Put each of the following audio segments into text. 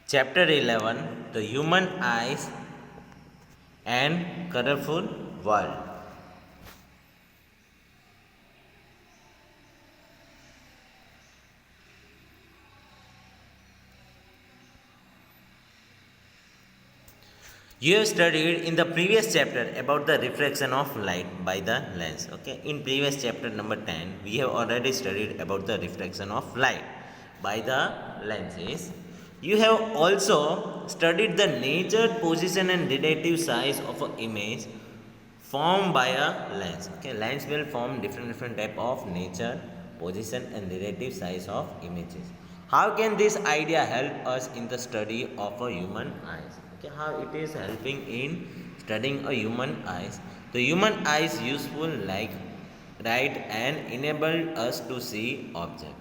Chapter 11, The Human Eyes and Colorful World. You have studied in the previous chapter about the reflection of light by the lens. Okay, in previous chapter number 10, we have already studied about the reflection of light by the lenses. You have also studied the nature, position, and relative size of an image formed by a lens. Okay, lens will form different type of nature, position, and relative size of images. How can this idea help us in the study of a human eyes? Okay, how it is helping in studying a human eyes? The human eye is useful like right and enable us to see object.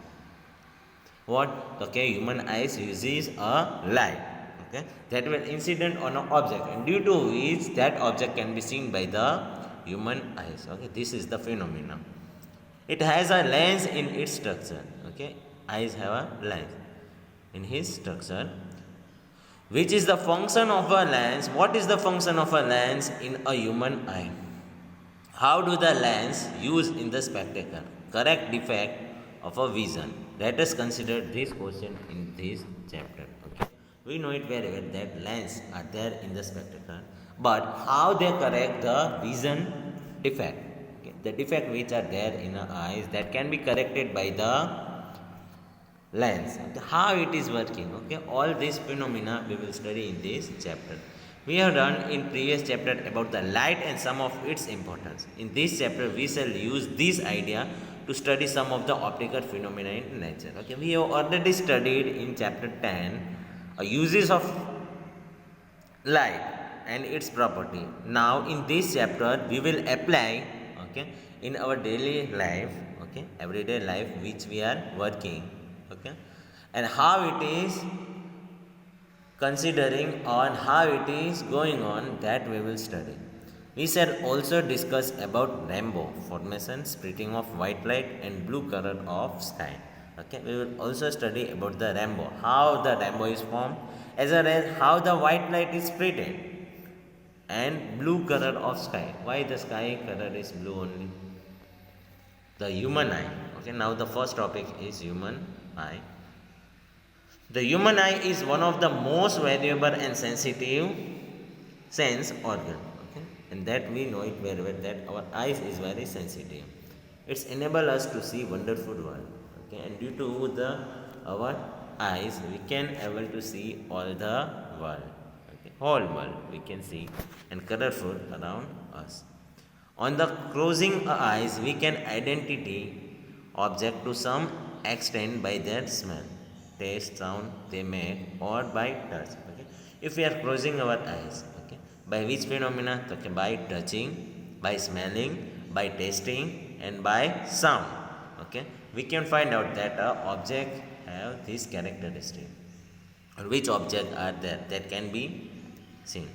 What? Okay, human eyes uses a light, okay, that will incident on an object, and due to which that object can be seen by the human eyes. Okay, this is the phenomena. It has a lens in its structure. Okay, eyes have a lens in his structure. Which is the function of a lens? What is the function of a lens in a human eye? How do the lens use in the spectacle? Correct defect of a vision. Let us consider this question in this chapter. Okay, we know it very well that lens are there in the spectacle, but how they correct the vision defect? Okay, the defect which are there in our eyes that can be corrected by the lens. Okay, how it is working? Okay, all these phenomena we will study in this chapter. We have done in previous chapter about the light and some of its importance. In this chapter, we shall use this idea to study some of the optical phenomena in nature. Okay, we have already studied in chapter 10 uses of light and its property. Now, in this chapter, we will apply, okay, in our daily life, okay, everyday life which we are working, okay, and how it is considering on how it is going on, that we will study. We shall also discuss about rainbow formation, splitting of white light and blue color of sky. Okay, we will also study about the rainbow, how the rainbow is formed, as well as how the white light is splitted and blue color of sky. Why the sky color is blue only? The human eye. Okay, now the first topic is human eye. The human eye is one of the most valuable and sensitive sense organ. Okay? And that we know it very well that our eyes is very sensitive. It's enable us to see wonderful world. Okay? And due to the our eyes, we can able to see all the world. Okay? Whole world we can see and colorful around us. On the closing eyes, we can identify object to some extent by their smell, taste, sound they make, or by touch. Okay, if we are closing our eyes, okay, by which phenomena? Okay, by touching, by smelling, by tasting, and by sound. Okay, we can find out that a object have this characteristic, or which object are there that can be seen.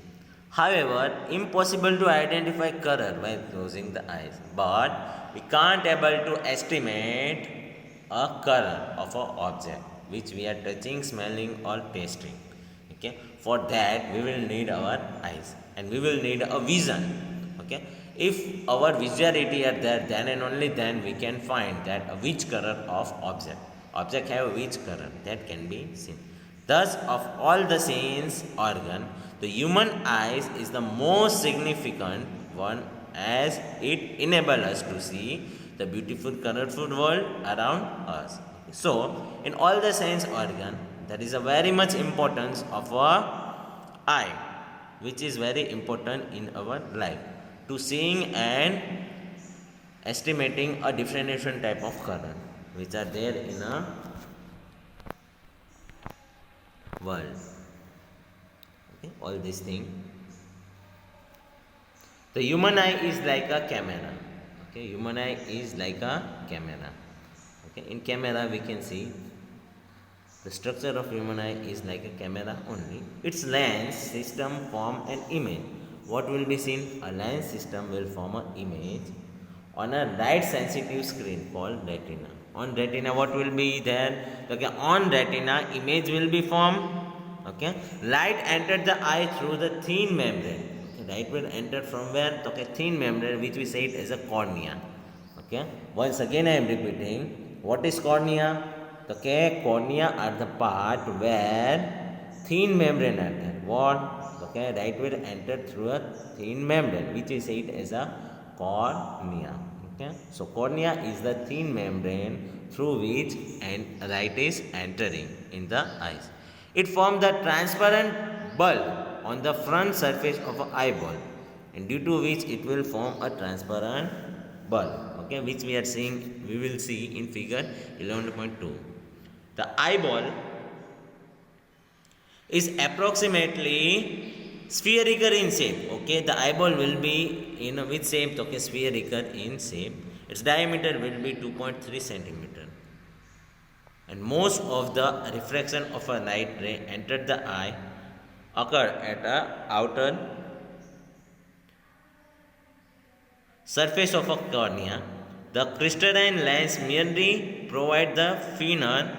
However, impossible to identify color by closing the eyes, but we can't able to estimate a color of an object which we are touching, smelling, or tasting. Okay, for that we will need our eyes and we will need a vision. Okay, if our visuality are there, then and only then we can find that which color of object have which color that can be seen. Thus, of all the sense organ, the human eyes is the most significant one, as it enables us to see the beautiful, colorful world around us. So, in all the sense organ, there is a very much importance of our eye, which is very important in our life to seeing and estimating a different type of color which are there in a world. Okay, all these things. The human eye is like a camera. Okay, human eye is like a camera. Okay, in camera we can see the structure of human eye is like a camera only. Its lens system form an image. What will be seen? A lens system will form an image on a light sensitive screen called retina. On retina, what will be there? Okay, on retina, image will be formed. Okay, light entered the eye through the thin membrane. Okay, light will enter from where? Okay, thin membrane, which we say it as a cornea. Okay, once again I am repeating, what is cornea? Okay, cornea are the part where thin membrane enter. What? Okay, light will enter through a thin membrane, which we say it as a cornea. Okay, so cornea is the thin membrane through which and light is entering in the eyes. It forms the transparent bulb on the front surface of an eyeball, and due to which it will form a transparent bulb. Okay, which we will see in figure 11.2. The eyeball is approximately spherical in shape. Okay, the eyeball will be in which shape? Okay, spherical in shape. Its diameter will be 2.3 centimeter, and most of the refraction of a light ray entered the eye occur at a outer surface of a cornea. The crystalline lens merely provide the finer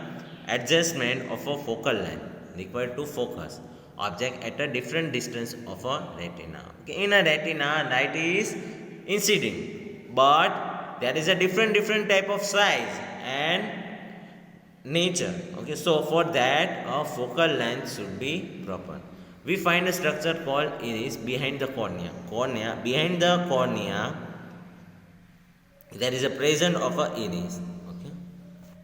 adjustment of a focal length required to focus object at a different distance of a retina. Okay, in a retina, light is incident, but there is a different type of size and nature. Okay, so for that a focal length should be proper. We find a structure called iris behind the cornea. Behind the cornea there is a presence of a iris. Okay,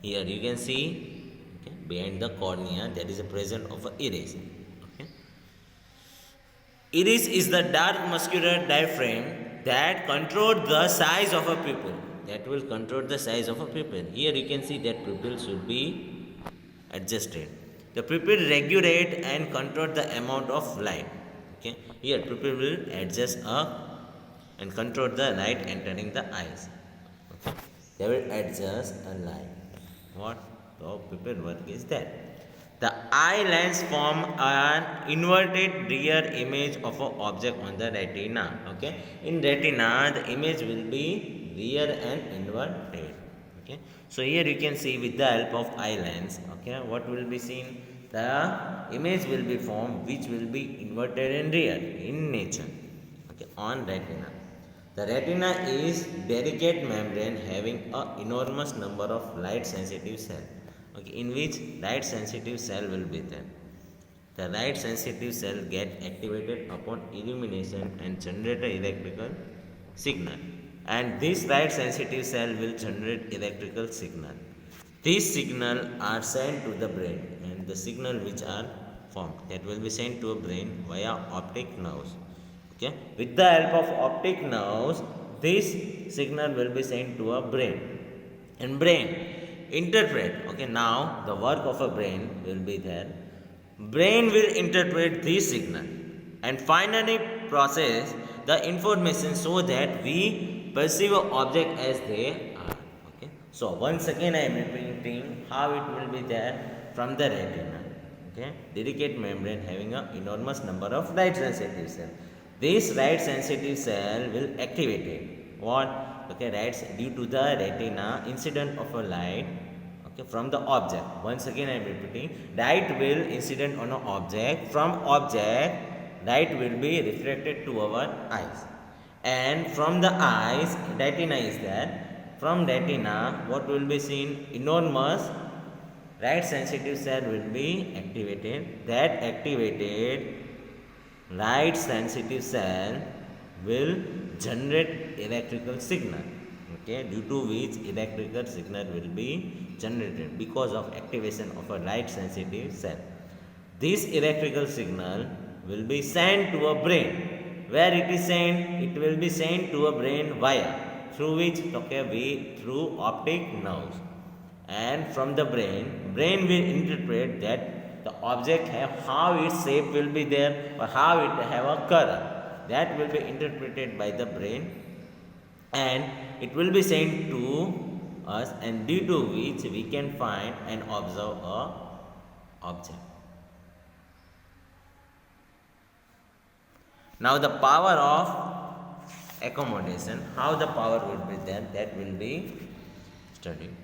here you can see, okay, behind the cornea there is a presence of a iris. Okay, iris is the dark muscular diaphragm that controls the size of a pupil. That will control the size of a pupil. Here you can see that pupil should be adjusted. The pupil regulate and control the amount of light. Okay, here pupil will adjust up and control the light entering the eyes. Okay, they will adjust a light. What the pupil work is that? The eye lens form an inverted rear image of an object on the retina. Okay, in retina the image will be rear and inverted. Okay, so here you can see with the help of eye lens, okay, what will be seen? The image will be formed which will be inverted in rear in nature. Okay, on retina. The retina is delicate membrane having an enormous number of light sensitive cells. Okay, in which light sensitive cell will be there. The light sensitive cell get activated upon illumination and generate an electrical signal, and this light sensitive cell will generate electrical signal. These signal are sent to the brain, and the signal which are formed that will be sent to a brain via optic nerves. Okay, with the help of optic nerves this signal will be sent to a brain, and brain interpret. Okay, now the work of a brain will be there. Brain will interpret this signal and finally process the information so that we perceive an object as they are. Okay, so once again I am repeating how it will be there from the retina. Okay, delicate membrane having an enormous number of light sensitive cells. This light sensitive cell will activate it. What? Okay, right, due to the retina incident of a light, okay, from the object. Once again I am repeating, light will incident on an object. From object light will be reflected to our eyes, and from the eyes retina is there. From retina what will be seen? Enormous light sensitive cell will be activated. That activated light sensitive cell will generate electrical signal. Okay, due to which electrical signal will be generated because of activation of a light sensitive cell. This electrical signal will be sent to a brain. Where it is sent? It will be sent to a brain via through which? Okay, through optic nerves, and from the brain will interpret that the object how its shape will be there or how it have a color. That will be interpreted by the brain, and it will be sent to us, and due to which we can find and observe a object. Now the power of accommodation, how the power will be there, that will be studied.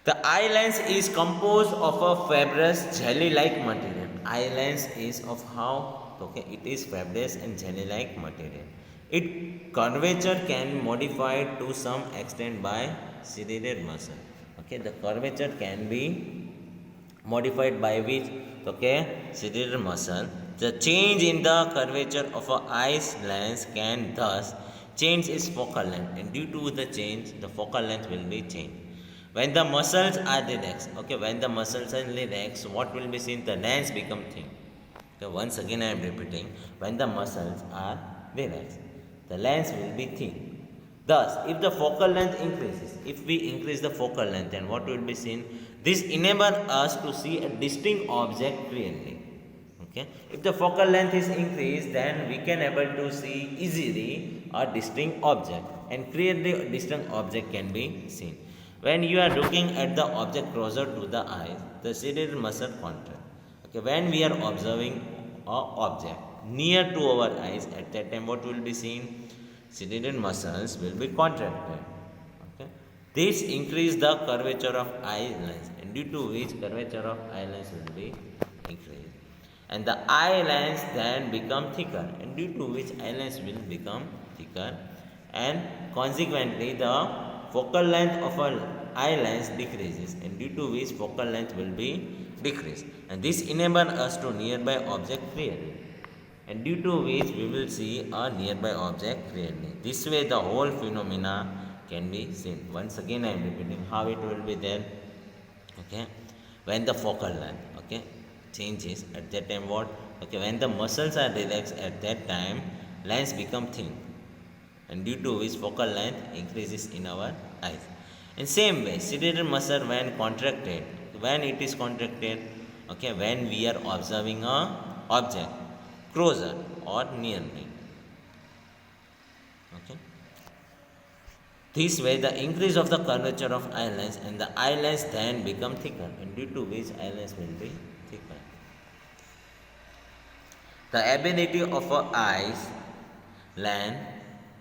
The eye lens is composed of a fibrous jelly-like material. Eye lens is of how? Okay, it is fibrous and jelly-like material. Its curvature can be modified to some extent by serrated muscle. Okay, the curvature can be modified by which? Okay, serrated muscle. The change in the curvature of a eye's lens can thus change its focal length, and due to the change, the focal length will be changed. When the muscles are relaxed, okay, when the muscles are relaxed, what will be seen? The lens become thin. Okay, once again I am repeating, when the muscles are relaxed, the lens will be thin. Thus, if the focal length increases, if we increase the focal length, then what will be seen? This enables us to see a distinct object clearly. Okay, if the focal length is increased, then we can able to see easily a distinct object, and clearly a distinct object can be seen. When you are looking at the object closer to the eyes, the serrated muscle contract. Okay, when we are observing a object near to our eyes, at that time what will be seen? Serrated muscles will be contracted. Okay, this increase the curvature of eye lens, and due to which curvature of eye lens will be increased, and the eye lens then become thicker, and due to which eye lens will become thicker, and consequently the focal length of an eye lens decreases, and due to which focal length will be decreased, and this enables us to nearby object clearly, and due to which we will see a nearby object clearly. This way the whole phenomena can be seen. Once again I am repeating how it will be there. Okay, when the focal length, okay, changes, at that time what? Okay, when the muscles are relaxed, at that time lens become thin, and due to which focal length increases in our eyes. In same way, serrated muscle when it is contracted, okay, when we are observing a object closer or nearly. Okay. This way, the increase of the curvature of eye lens, and the eye lens then become thicker, and due to which eye lens will be thicker. The ability of a eye's lens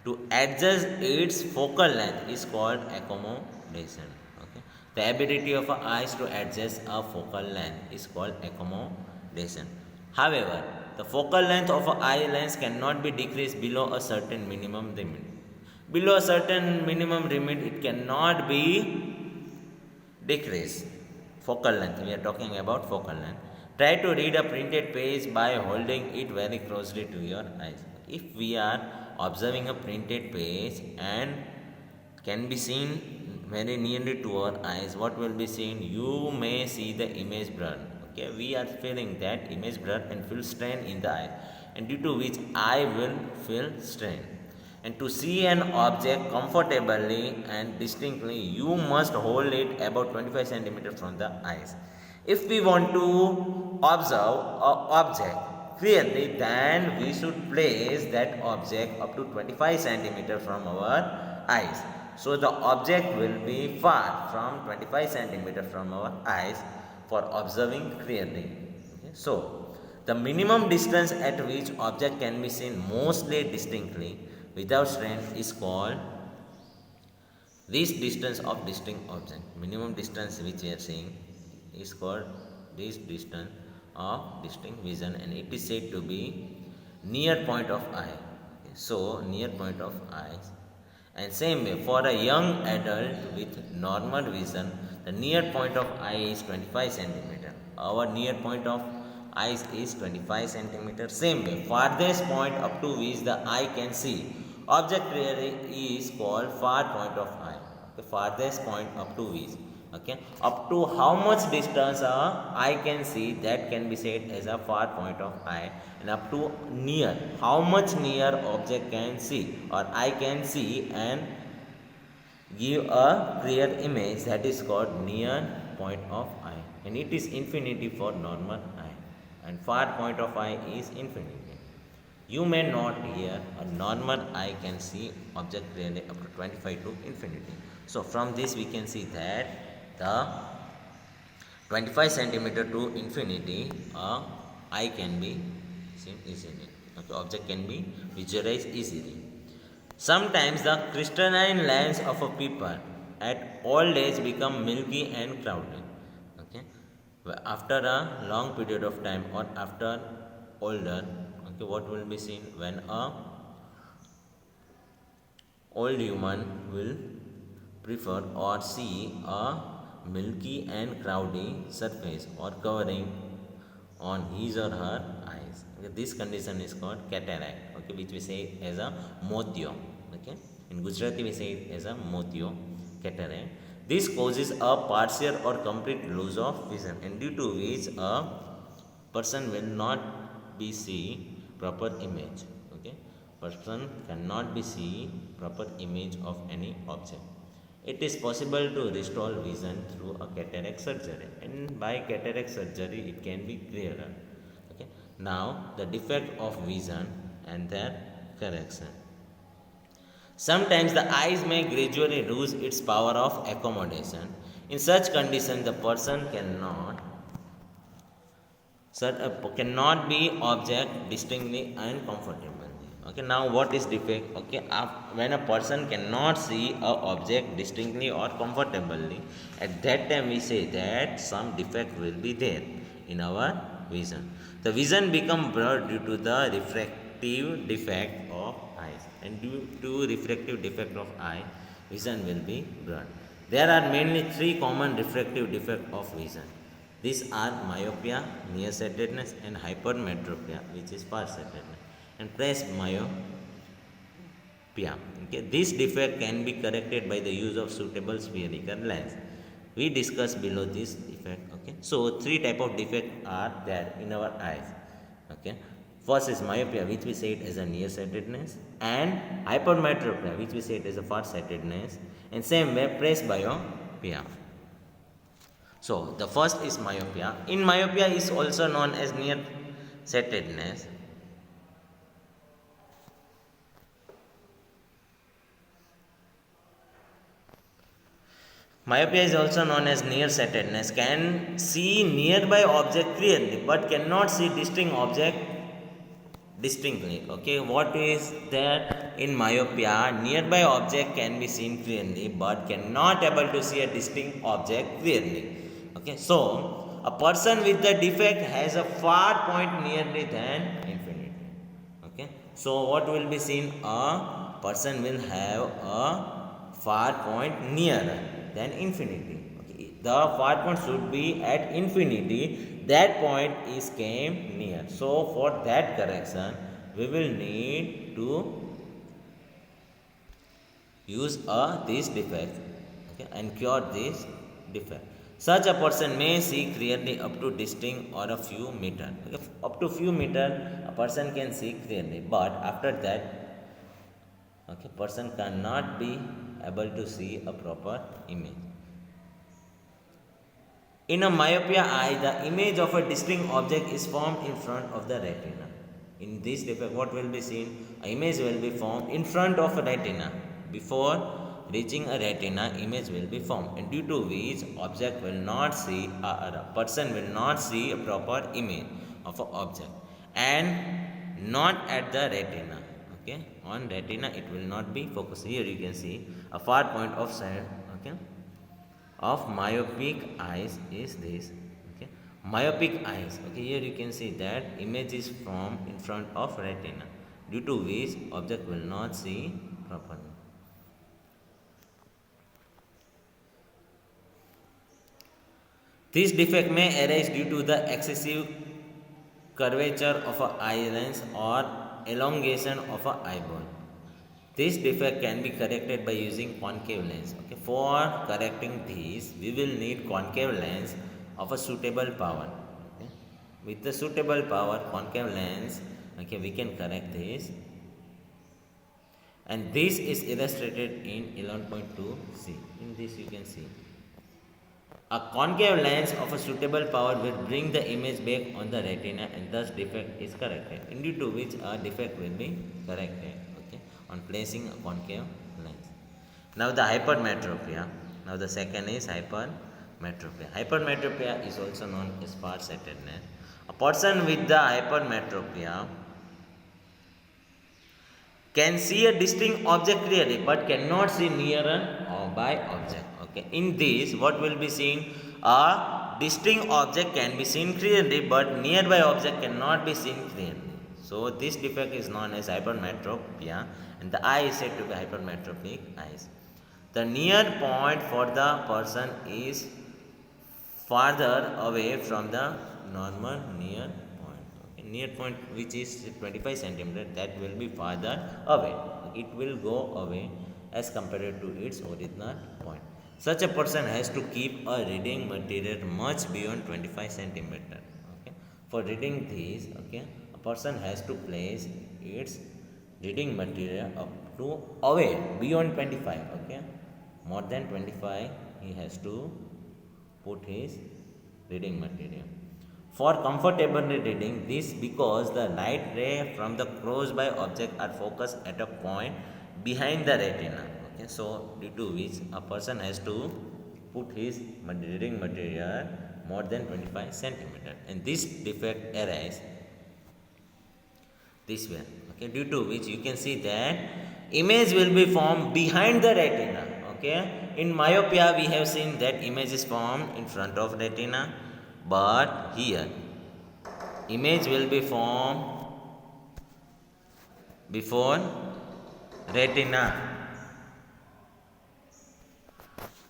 to adjust its focal length is called accommodation. Okay. The ability of a eyes to adjust a focal length is called accommodation. However, the focal length of an eye lens cannot be decreased below a certain minimum limit. Below a certain minimum limit, it cannot be decreased. Focal length, we are talking about focal length. Try to read a printed page by holding it very closely to your eyes. If we are observing a printed page and can be seen very nearly to our eyes, what will be seen? You may see the image blur. Okay, we are feeling that image blur and feel strain in the eye, and due to which eye will feel strain. And to see an object comfortably and distinctly, you must hold it about 25 centimeters from the eyes. If we want to observe an object clearly, then we should place that object up to 25 centimeters from our eyes. So the object will be far from 25 centimeters from our eyes for observing clearly. Okay. So the minimum distance at which object can be seen mostly distinctly without strain is called least distance of distinct object. Minimum distance which we are seeing is called least distance of distinct vision, and it is said to be near point of eye. Okay. So near point of eyes. And same way, for a young adult with normal vision, the near point of eye is 25 centimeter. Our near point of eyes is 25 centimeter. Same way, farthest point up to which the eye can see object clearly is called far point of eye. The farthest point up to which, okay, up to how much distance eye can see, that can be said as a far point of eye, and up to near, how much near object can see or eye can see and give a clear image, that is called near point of eye, and it is infinity for normal eye, and far point of eye is infinity. You may not hear a normal eye can see object clearly up to 25 to infinity. So from this we can see that the 25 centimeter to infinity eye can be seen easily. Okay, object can be visualized easily. Sometimes the crystalline lens of a paper at old age become milky and cloudy. Okay, after a long period of time or after older, okay, what will be seen when a old human will prefer or see a milky and cloudy surface or covering on his or her eyes. Okay, this condition is called cataract, okay, which we say as a motio. Okay, in Gujarati we say it as a motio, cataract. This causes a partial or complete loss of vision, and due to which a person will not be see proper image. Okay, person cannot be see proper image of any object. It is possible to restore vision through a cataract surgery, and by cataract surgery it can be clearer. Okay, now the defect of vision and their correction. Sometimes the eyes may gradually lose its power of accommodation. In such condition the person cannot be object distinctly and comfortably. Okay, now what is defect? Okay, when a person cannot see a object distinctly or comfortably, at that time we say that some defect will be there in our vision. The vision become blurred due to the refractive defect of eyes, and due to refractive defect of eye, vision will be blurred. There are mainly three common refractive defects of vision. These are myopia, nearsightedness, and hypermetropia, which is farsightedness, and presbyopia. Okay, this defect can be corrected by the use of suitable spherical lens. We discuss below this defect. Okay, so three type of defect are there in our eyes. Okay, first is myopia, which we say it as a nearsightedness, and hypermetropia, which we say it as a farsightedness, and same way presbyopia. So, the first is myopia. In myopia is also known as nearsightedness. Myopia is also known as nearsightedness. Can see nearby object clearly, but cannot see distinct object distinctly. Okay, what is there in myopia? Nearby object can be seen clearly, but cannot able to see a distinct object clearly. Okay, so a person with the defect has a far point nearly than infinity. Okay, so what will be seen? A person will have a far point nearer than infinity. Okay, the far point should be at infinity. That point is came near. So for that correction, we will need to use this defect, okay, and cure this defect. Such a person may see clearly up to distinct or a few meter. Okay, up to few meter, a person can see clearly, but after that, okay, person cannot be able to see a proper image. In a myopia eye, the image of a distinct object is formed in front of the retina. In this defect, what will be seen? An image will be formed in front of a retina. Before reaching a retina, image will be formed, and due to which object will not see, a person will not see a proper image of an object, and not at the retina. Okay, on retina it will not be focused. Here you can see a far point of side. Okay, of myopic eyes is this. Okay, myopic eyes. Okay, here you can see that image is formed in front of retina, due to which object will not see properly. This defect may arise due to the excessive curvature of an eye lens or elongation of an eyeball. This defect can be corrected by using concave lens. Okay, for correcting this, we will need concave lens of a suitable power. Okay, with the suitable power, concave lens, okay, we can correct this. And this is illustrated in 11.2c. In this you can see. A concave lens of a suitable power will bring the image back on the retina, and thus defect is corrected, and due to which a defect will be corrected, okay, on placing a concave lens. Now the hypermetropia. Now the second is hypermetropia. Hypermetropia is also known as farsightedness. A person with the hypermetropia can see a distinct object clearly but cannot see nearer by object. Okay, in this what will be seen, a distinct object can be seen clearly but nearby object cannot be seen clearly. So this defect is known as hypermetropia, and the eye is said to be hypermetropic eyes. The near point for the person is farther away from the normal near point. Okay. Near point which is 25 centimeter, that will be farther away. It will go away as compared to its original point. Such a person has to keep a reading material much beyond 25 centimeter. Okay. For reading these, okay, a person has to place its reading material up to away beyond 25. Okay, more than 25 he has to put his reading material. For comfortably reading this, because the light ray from the close by object are focused at a point behind the retina. Okay, so due to which a person has to put his reading material more than 25 centimeter, and this defect arises this way. Okay, due to which you can see that image will be formed behind the retina. Okay, in myopia we have seen that image is formed in front of retina, but here image will be formed before retina.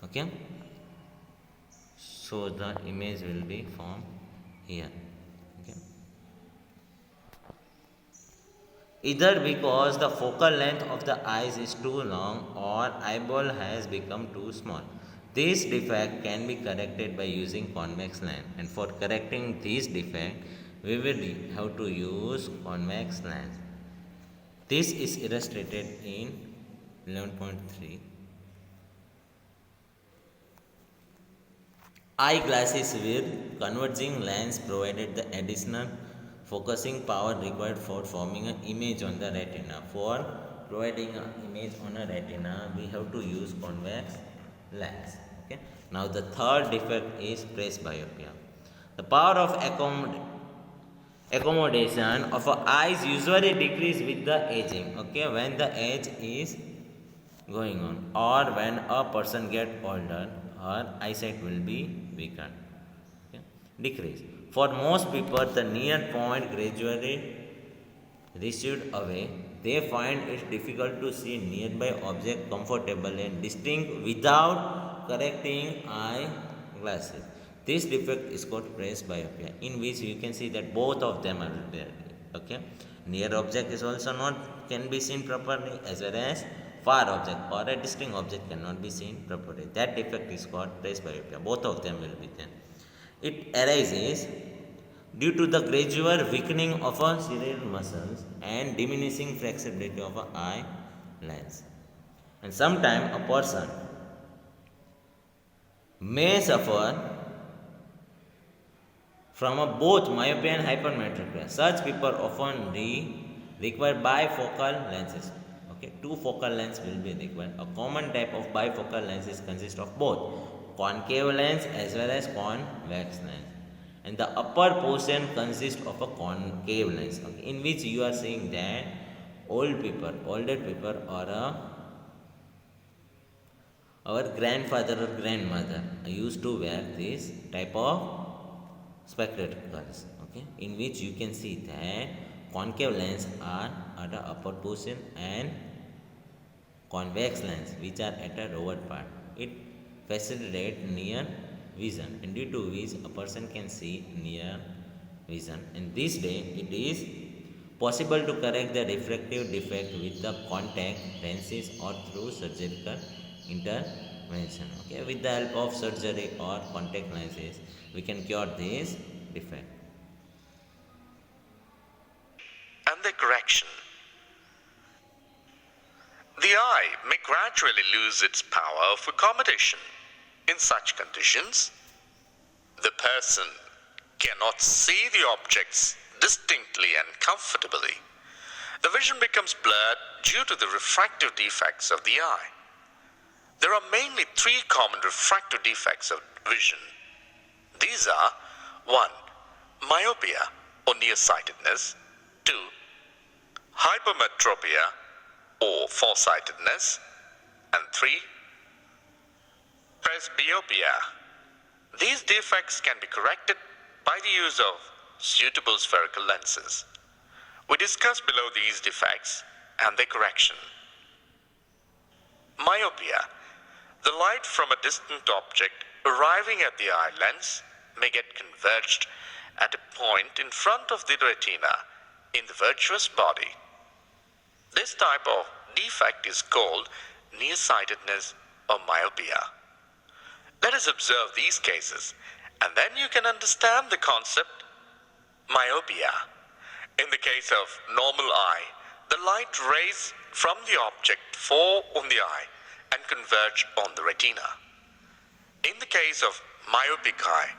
Okay, so the image will be formed here. Okay, either because the focal length of the eyes is too long or eyeball has become too small. This defect can be corrected by using convex lens, and for correcting this defect we will have to use convex lens. This is illustrated in 11.3. Eyeglasses with converging lens provided the additional focusing power required for forming an image on the retina. For providing an image on a retina, we have to use convex lens. Okay. Now the third defect is presbyopia. The power of accommodation of our eyes usually decrease with the aging. Okay, when the age is going on, or when a person get older, her eyesight will be weakened. Okay, decrease. For most people, the near point gradually recede away. They find it difficult to see nearby object comfortably and distinct without correcting eyeglasses. This defect is called presbyopia, in which you can see that both of them are there. Okay, near object is also not can be seen properly, as well as far object or a distinct object cannot be seen properly. That defect is called presbyopia. Both of them will be there. It arises due to the gradual weakening of a cerebral muscles and diminishing flexibility of an eye lens. And sometimes a person may suffer from both myopia and hypermetropia. Such people often require bifocal lenses. Okay, two focal lens will be required. A common type of bifocal lenses consist of both concave lens as well as convex lens, and the upper portion consists of a concave lens. Okay, in which you are seeing that older people or our grandfather or grandmother used to wear this type of spectacles. Okay, in which you can see that concave lens are at the upper portion and convex lens which are at the lower part. It facilitates near vision, and due to which a person can see near vision. In this day, it is possible to correct the refractive defect with the contact lenses or through surgical intervention. Okay, with the help of surgery or contact lenses, we can cure this defect. And the correction. The eye may gradually lose its power of accommodation. In such conditions, the person cannot see the objects distinctly and comfortably. The vision becomes blurred due to the refractive defects of the eye. There are mainly three common refractive defects of vision. These are 1. Myopia or nearsightedness, 2. Hypermetropia, or farsightedness. And 3. Presbyopia. These defects can be corrected by the use of suitable spherical lenses. We discuss below these defects and their correction. Myopia. The light from a distant object arriving at the eye lens may get converged at a point in front of the retina in the virtuous body. This type of defect is called nearsightedness or myopia. Let us observe these cases, and then you can understand the concept myopia. In the case of normal eye, the light rays from the object fall on the eye and converge on the retina. In the case of myopic eye,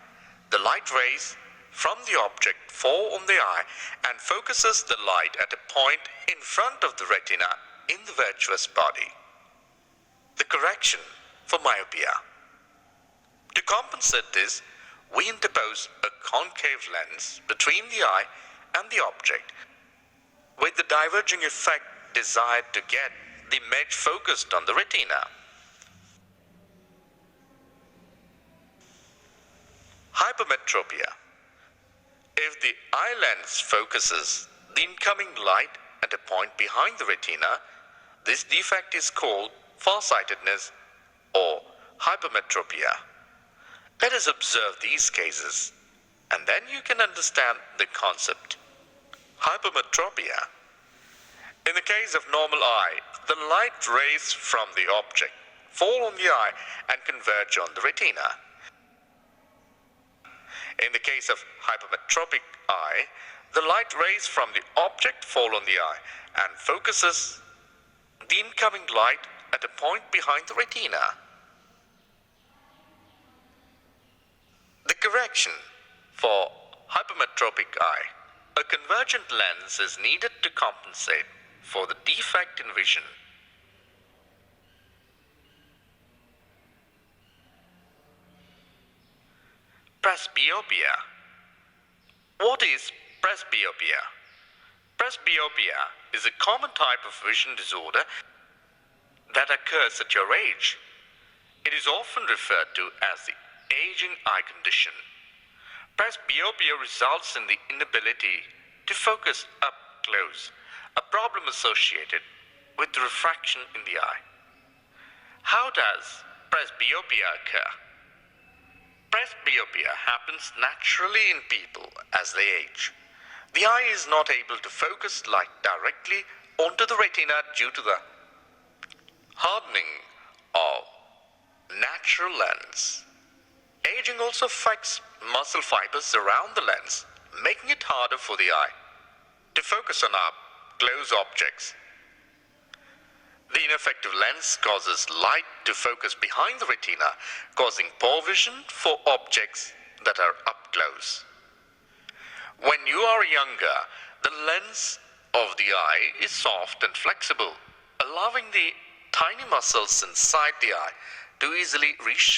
the light rays from the object fall on the eye and focuses the light at a point in front of the retina in the virtuous body. The correction for myopia. To compensate this, we interpose a concave lens between the eye and the object with the diverging effect desired to get the image focused on the retina. Hypermetropia. If the eye lens focuses the incoming light at a point behind the retina, this defect is called farsightedness or hypermetropia. Let us observe these cases, and then you can understand the concept. Hypermetropia. In the case of normal eye, the light rays from the object fall on the eye and converge on the retina. In the case of hypermetropic eye, the light rays from the object fall on the eye and focuses the incoming light at a point behind the retina. The correction for hypermetropic eye. A convergent lens is needed to compensate for the defect in vision. Presbyopia. What is presbyopia? Presbyopia is a common type of vision disorder that occurs at your age. It is often referred to as the aging eye condition. Presbyopia results in the inability to focus up close, a problem associated with the refraction in the eye. How does presbyopia occur? Presbyopia happens naturally in people as they age. The eye is not able to focus light directly onto the retina due to the hardening of natural lens. Aging also affects muscle fibers around the lens, making it harder for the eye to focus on up-close objects. The ineffective lens causes light to focus behind the retina, causing poor vision for objects that are up close. When you are younger, the lens of the eye is soft and flexible, allowing the tiny muscles inside the eye to easily reach